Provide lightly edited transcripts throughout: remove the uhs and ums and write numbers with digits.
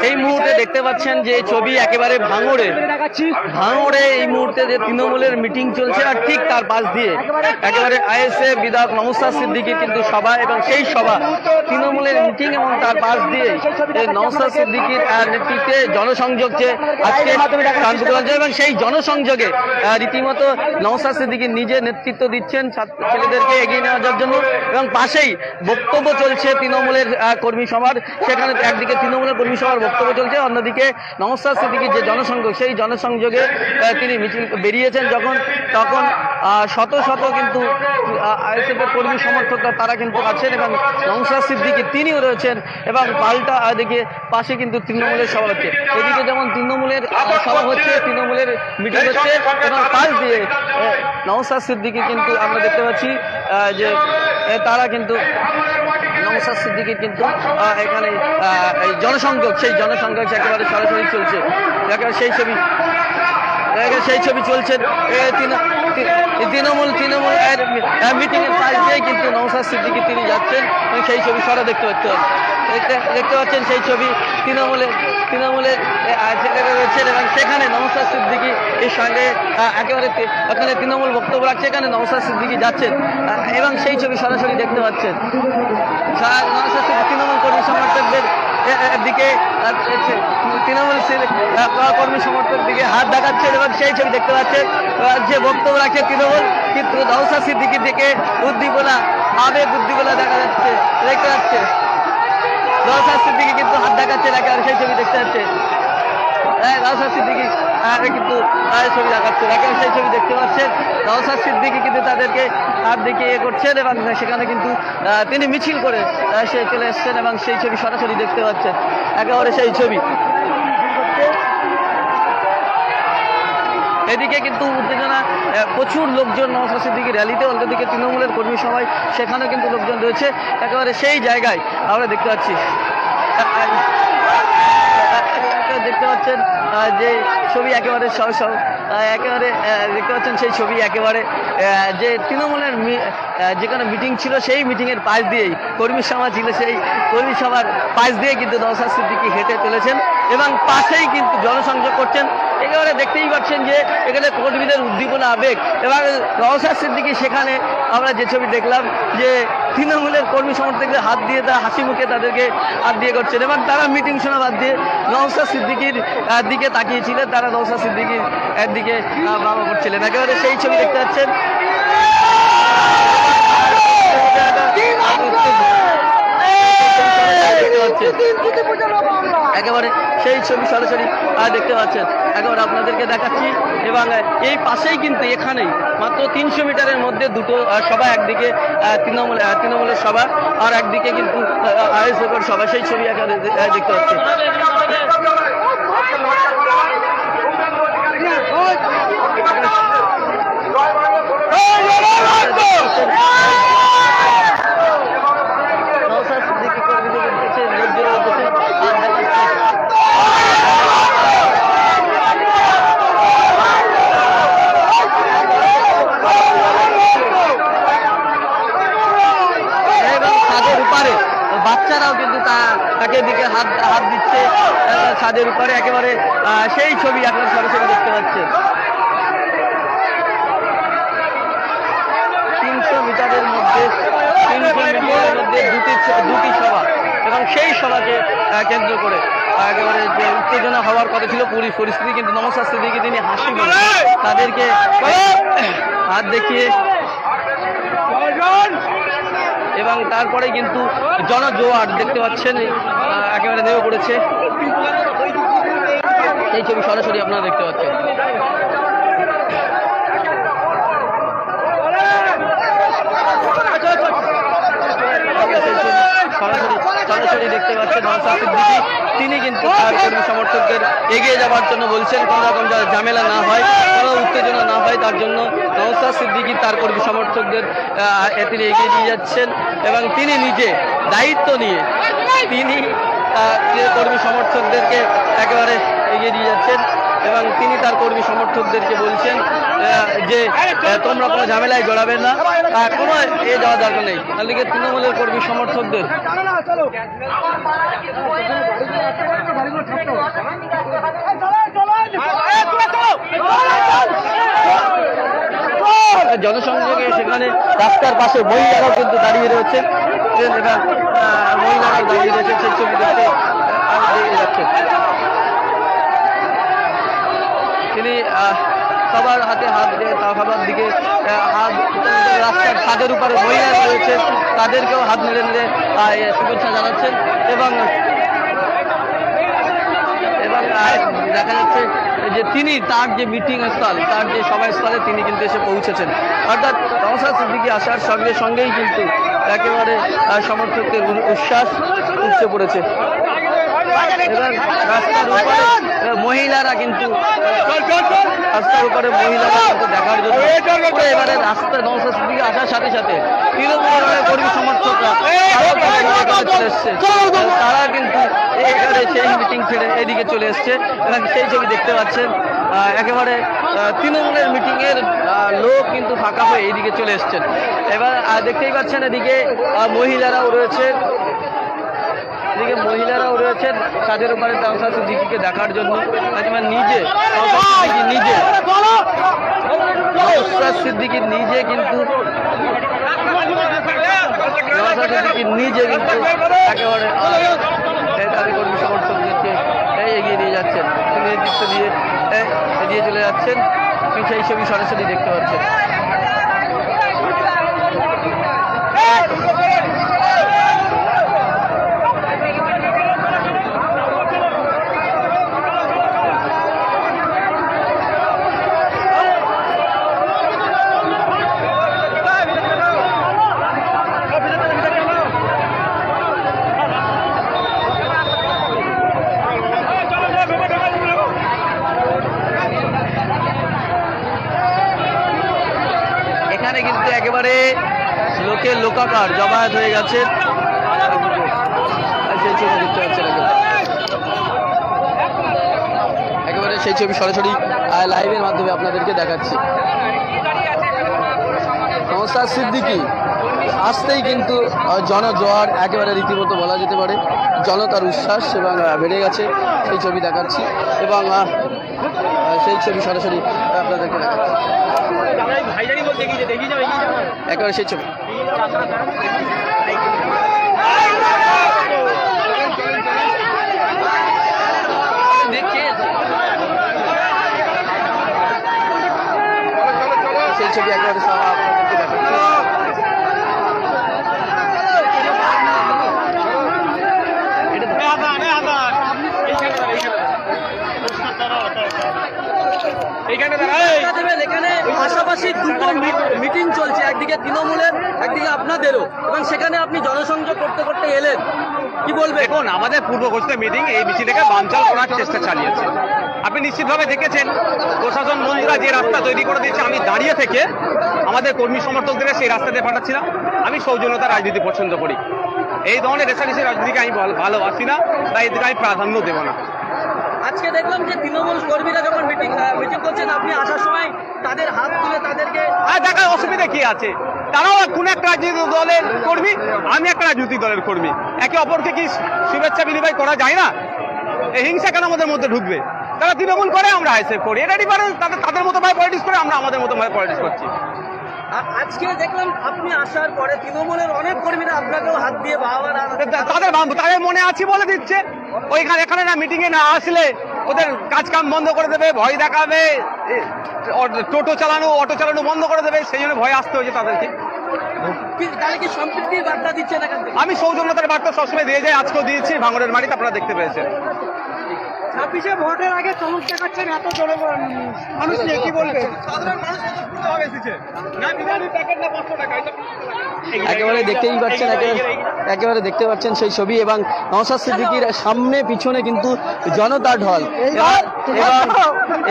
এই মুহূর্তে দেখতে পাচ্ছেন যে ছবি একেবারে ভাঙড়ে এই মুহূর্তে যে তৃণমূলের মিটিং চলছে আর ঠিক তার পাশ দিয়ে একেবারে আইএসএ বিধায়ক নওশাদ সিদ্দিকীর কিন্তু সভা এবং সেই সভা তৃণমূলের মিটিং এবং তার পাশ দিয়ে নওশাদ সিদ্দিকীর নেতৃত্বে জনসংযোগ যে আজকে শান্তিগঞ্জে এবং সেই জনসংযোগে রীতিমতো নওশাদ সিদ্দিকী নিজে নেতৃত্ব দিচ্ছেন ছেলেদেরকে এগিয়ে নেওয়ার জন্য এবং পাশেই বক্তব্য চলছে তৃণমূলের কর্মী সভার। সেখানে একদিকে তৃণমূলের কর্মী সভার বক্তব্য চলছে, অন্যদিকে নওশাদ সিদ্দিকীর যে জনসংযোগ সেই জনসংযোগে তিনি মিছিল বেরিয়েছেন তখন শত শত কিন্তু আইএসএফের কর্মী সমর্থকরা তারা কিন্তু আছেন এবং নওশাদ সিদ্দিকী তিনিও রয়েছেন এবং পাল্টা দিকে পাশে কিন্তু তৃণমূলের সভা হচ্ছে। এদিকে যেমন তৃণমূলের সভা হচ্ছে, তৃণমূলের মিটিং হচ্ছে এবং পাশ দিয়ে নওশাদ সিদ্দিকী কিন্তু আমরা দেখতে পাচ্ছি যে তারা কিন্তু নওশাদ সিদ্দিকীর কিন্তু এখানে জনসংযোগ সেই জনসংযোগ একেবারে সরাসরি চলছে। একেবারে সেই ছবি চলছে তৃণমূল মিটিংয়ের পাশ দিয়ে কিন্তু নওশাদ সিদ্দিকী তিনি যাচ্ছেন এবং সেই ছবি সরা দেখতে পাচ্ছেন সেই ছবি তৃণমূলের ছেলেরা রয়েছেন এবং সেখানে নওশাদ সিদ্দিকী এর সঙ্গে একেবারে এখানে তৃণমূল বক্তব্য রাখছে, এখানে নওশাদ সিদ্দিকী যাচ্ছেন এবং সেই ছবি সরাসরি দেখতে পাচ্ছেন। নওশাদ সিদ্দিকী তৃণমূল কর্মী সমর্থকদের দিকে তৃণমূল কর্মী সমর্থক দিকে হাত দেখাচ্ছেন এবং সেই ছবি দেখতে পাচ্ছেন যে বক্তব্য রাখছে তৃণমূল, কিন্তু নওশাদ সিদ্দিকীর দিকে আবেগ উদ্দীপনা দেখতে যাচ্ছে। নওশাদ সিদ্দিকী কিন্তু হাত দেখাচ্ছেন একেবারে সেই ছবি দেখতে যাচ্ছে। নওশাদ সিদ্দিকী কিন্তু ছবি দেখাচ্ছেন একেবারে সেই ছবি দেখতে পাচ্ছেন। নওশাদ সিদ্দিকী কিন্তু তাদেরকে হাত দিকে করছেন এবং সেখানে কিন্তু তিনি মিছিল করে সে চলে এসছেন এবং সেই ছবি সরাসরি দেখতে পাচ্ছেন একেবারে সেই ছবি। এদিকে কিন্তু উত্তেজনা, প্রচুর লোকজন নওশাদ সিদ্দিকীর র্যালিতে, অন্যদিকে তৃণমূলের কর্মী সভায় সেখানেও কিন্তু লোকজন রয়েছে। একেবারে সেই জায়গায় আমরা দেখতে পাচ্ছি দেখতে পাচ্ছেন যে ছবি একেবারে একেবারে দেখতে পাচ্ছেন সেই ছবি একেবারে যে তৃণমূলের যেখানে মিটিং ছিল সেই মিটিংয়ের পাশ দিয়েই কর্মী সভা ছিল, সেই কর্মী সভার পাশ দিয়ে কিন্তু নওশাদ সিদ্দিকী হেঁটে চলেছেন এবং পাশেই কিন্তু জনসংযোগ করছেন। একেবারে দেখতেই পাচ্ছেন যে এখানে কর্মীদের উদ্দীপনা, আবেগ এবং নওশাদ সিদ্দিকী সেখানে আমরা যে ছবি দেখলাম যে তৃণমূলের কর্মী সমর্থকদের হাত দিয়ে তারা হাসি মুখে তাদেরকে হাত দিয়ে করছেন এবং তারা মিটিং শোনা বাদ দিয়ে নওশাদ সিদ্দিকীর দিকে তাকিয়েছিলেন, তারা নওশাদ সিদ্দিকীর দিকে বাবা করছিলেন। একেবারে সেই ছবি দেখতে পাচ্ছেন একেবারে সেই ছবি সরাসরি দেখতে পাচ্ছেন একেবারে আপনাদেরকে দেখাচ্ছি এবং এই পাশেই কিন্তু এখানেই মাত্র 300 মিটারের মধ্যে দুটো সভা, একদিকে তৃণমূলের সভা আর একদিকে কিন্তু আইএসএফের সভা, সেই ছবি এখানে দেখতে পাচ্ছি। বাচ্চারাও কিন্তু তাকে দিকে হাত দিচ্ছে ছাদের উপরে, একেবারে সেই ছবি আপনার সরাসরি দেখতে পাচ্ছেন। 300 মিটারের মধ্যে দুটি সভা এবং সেই সভাকে কেন্দ্র করে একেবারে যে উত্তেজনা হওয়ার কথা ছিল পরিস্থিতি, কিন্তু নওশাদ সিদ্দিকী তিনি হাসি বলে তাদেরকে হাত দেখিয়ে এবং তারপরে কিন্তু জনজোয়ার দেখতে পাচ্ছেন একেবারে নেমে পড়েছে। এই ছবি সরাসরি আপনারা দেখতে পাচ্ছেন। সরাসরি দেখতে পাচ্ছেন নওশাদ সিদ্দিকী তিনি কিন্তু তার কর্মী সমর্থকদের এগিয়ে যাওয়ার জন্য বলছেন, কোনো রকম ঝামেলা না হয়, কোনো উত্তেজনা না হয় তার জন্য নওশাদ সিদ্দিকী তার কর্মী সমর্থকদের তিনি এগিয়ে দিয়ে যাচ্ছেন এবং তিনি নিজে দায়িত্ব নিয়ে তিনি কর্মী সমর্থকদেরকে একেবারে এগিয়ে দিয়ে যাচ্ছেন এবং তিনি তার কর্মী সমর্থকদেরকে বলছেন যে তোমরা কোনো ঝামেলায় জড়াবেন না, কোনো যাওয়া দরকার নেই। তাহলে তৃণমূলের কর্মী সমর্থকদের জনসংযোগে সেখানে রাস্তার পাশে মহিলারাও কিন্তু দাঁড়িয়ে রয়েছে এবং মহিলারাও দাঁড়িয়ে রয়েছে সেই ছবি দেখতে যাচ্ছে। তিনি সবার হাতে হাত দিয়ে সবার দিকে হাত, রাস্তার ছাদের উপরে মহিলারা রয়েছে তাদেরকেও হাত নেড়ে নেড়ে শুভেচ্ছা জানাচ্ছেন এবং দেখা যাচ্ছে যে তিনি তার যে মিটিং স্থল, তার যে সভাস্থলে তিনি কিন্তু এসে পৌঁছেছেন। অর্থাৎ নওশাদ সিদ্দিকী আসার সঙ্গে সঙ্গেই কিন্তু একেবারে সমর্থকদের উচ্ছ্বাস উঠে পড়েছে এবং রাস্তার উপরে মহিলারা কিন্তু রাস্তার উপরে মহিলারা কিন্তু দেখার জন্য এবারে রাস্তা নওশাদ সিদ্দিকী আসার সাথে সাথে তৃণমূলের কর্মী সমর্থকরা চলে এসছে, তারা কিন্তু এখানে সেই মিটিং ছেড়ে এদিকে চলে এসছে এবং সেই ছবি দেখতে পাচ্ছেন একেবারে তৃণমূলের মিটিংয়ের লোক কিন্তু ফাঁকা হয়ে এইদিকে চলে এসছেন। এবার দেখতেই পাচ্ছেন এদিকে মহিলারাও রয়েছে, এদিকে মহিলারাও রয়েছেন তাদের উপরে নওশাদ সিদ্দিকীকে দেখার জন্য। নওশাদ সিদ্দিকী নিজে কিন্তু একেবারে তাদের কর্মী সমর্থকদেরকে এগিয়ে নিয়ে যাচ্ছেন, নেতৃত্ব দিয়ে এগিয়ে চলে যাচ্ছেন। সেই ছবি সরাসরি দেখতে পাচ্ছেন। এখানে কিন্তু একেবারে লোকের লোকাকার জমায়েত হয়ে গেছে, সেই ছবি দেখতে পাচ্ছেন একেবারে সেই ছবি সরাসরি লাইভের মাধ্যমে আপনাদেরকে দেখাচ্ছি। নওশাদ সিদ্দিকী আসতেই কিন্তু জনজোয়ার একেবারে রীতিমতো বলা যেতে পারে, জনতার উচ্ছ্বাস এবং বেড়ে গেছে, সেই ছবি দেখাচ্ছি এবং সেই ছবি সরাসরি আপনাদেরকে দেখাচ্ছি একেবারে সেই ছবি। সেই ছবি একেবারে আপনাদেরকে দেখাচ্ছি। এখানে পাশাপাশি দুটো মিটিং চলছে, একদিকে তৃণমূলের একদিকে আপনাদেরও, এবং সেখানে আপনি জনসংযোগ করতে করতে এলেন, কি বলবেন? দেখুন, আমাদের পূর্ব ঘোষিত মিটিং এই মিছিলটাকে বানচাল করার চেষ্টা চালিয়েছে। আপনি নিশ্চিতভাবে দেখেছেন প্রশাসন মন্ত্রীরা যে রাস্তা তৈরি করে দিয়েছে, আমি দাঁড়িয়ে থেকে আমাদের কর্মী সমর্থকদের সেই রাস্তা দিয়ে পাঠাচ্ছিলাম। আমি সৌজন্যতা রাজনীতি পছন্দ করি, এই ধরনের রেশারেশি রাজনীতিকে আমি ভালোবাসি না, তাই এদিকে আমি প্রাধান্য দেব না। আজকে দেখলাম যে তৃণমূল কর্মীরা যখন মিটিং করছেন, আপনি আসার সময় তাদের হাত তুলে তাদেরকে দেখার অসুবিধা কি আছে? তারাও কোন একটা রাজনৈতিক দলের কর্মী, আমি একটা রাজনৈতিক দলের কর্মী, একে অপরকে কি শুভেচ্ছা বিনিময় করা যায় না? এই হিংসা কেন আমাদের মধ্যে ঢুকবে? তারা তৃণমূল করে, আমরা আইএসএফ করি, এটা ডিফারেন্স। তাদের মতো ভাবে পলিটিক্স করে, আমরা আমাদের মতো ভাবে পলিটিক্স করছি। আজকে দেখলাম আপনি আসার পরে তৃণমূলের অনেক কর্মীরা আপনাকেও হাত দিয়ে তাদের মনে আছে বলে দিচ্ছে। ওইখানে এখানে না মিটিং এ না আসলে ওদের কাজ কাম বন্ধ করে দেবে, ভয় দেখাবে, টোটো চালানো অটো চালানো বন্ধ করে দেবে, সেই জন্য ভয় আসতে হয়েছে তাদেরকে। তাহলে কি সম্পৃক্তির বার্তা দিচ্ছে না? আমি সৌজন্যতার বার্তা সবসময় দিয়ে যাই, আজকেও দিয়েছি ভাঙড়ের মাটিতে, আপনারা দেখতে পেয়েছেন। 26 ভোটের আগে চমক দেখাচ্ছেন এত জোরে মানুষ নিয়ে, কি বলবেন? একেবারে দেখতেই পাচ্ছেন, একেবারে দেখতে পাচ্ছেন সেই ছবি এবং নওশাদ সিদ্দিকীর সামনে পিছনে কিন্তু জনতার ঢল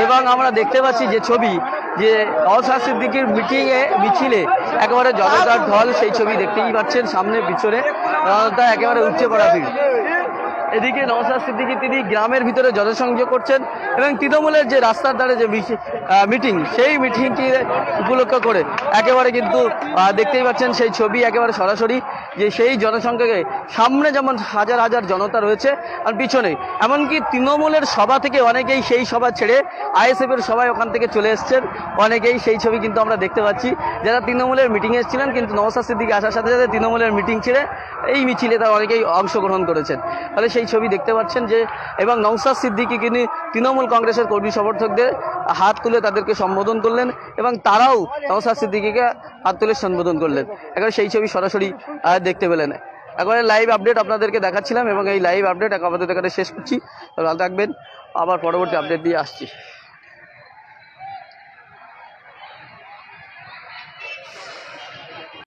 এবং আমরা দেখতে পাচ্ছি যে ছবি যে নওশাদ সিদ্দিকীর মিছিলে একেবারে জনতার ঢল, সেই ছবি দেখতেই পাচ্ছেন সামনে পিছনে জনতা একেবারে উঠে পড়া ভিড়। এদিকে নওশাদ সিদ্দিকী তিনি গ্রামের ভিতরে জনসংযোগ করছেন এবং তৃণমূলের যে রাস্তার ধারে যে মিটিং, সেই মিটিংটি উপলক্ষ করে একেবারে কিন্তু দেখতেই পাচ্ছেন সেই ছবি একেবারে সরাসরি যে সেই জনসংখ্যাকে সামনে যেমন হাজার হাজার জনতা রয়েছে আর পিছনে এমনকি তৃণমূলের সভা থেকে অনেকেই সেই সভা ছেড়ে আইএসএফের সভায় ওখান থেকে চলে এসছেন অনেকেই, সেই ছবি কিন্তু আমরা দেখতে পাচ্ছি। যারা তৃণমূলের মিটিংয়ে এসেছিলেন কিন্তু নওশাদ সিদ্দিকী আসার সাথে সাথে তৃণমূলের মিটিং ছেড়ে এই মিছিলে তারা অনেকেই অংশগ্রহণ করেছেন। তাহলে সেই ছবি দেখতে পাচ্ছেন যে এবং নওশাদ সিদ্দিকী তিনি তৃণমূল কংগ্রেসের কর্মী সমর্থকদের হাত তুলে তাদেরকে সম্বোধন করলেন এবং তারাও নওশাদ সিদ্দিকীকে হাত তুলে সম্বোধন করলেন। একবার সেই ছবি সরাসরি দেখতে পেলেন। একবারে লাইভ আপডেট আপনাদেরকে দেখাচ্ছিলাম এবং এই লাইভ আপডেট আমাদের এখানে শেষ করছি। ভালো থাকবেন, আবার পরবর্তী আপডেট দিয়ে আসছি।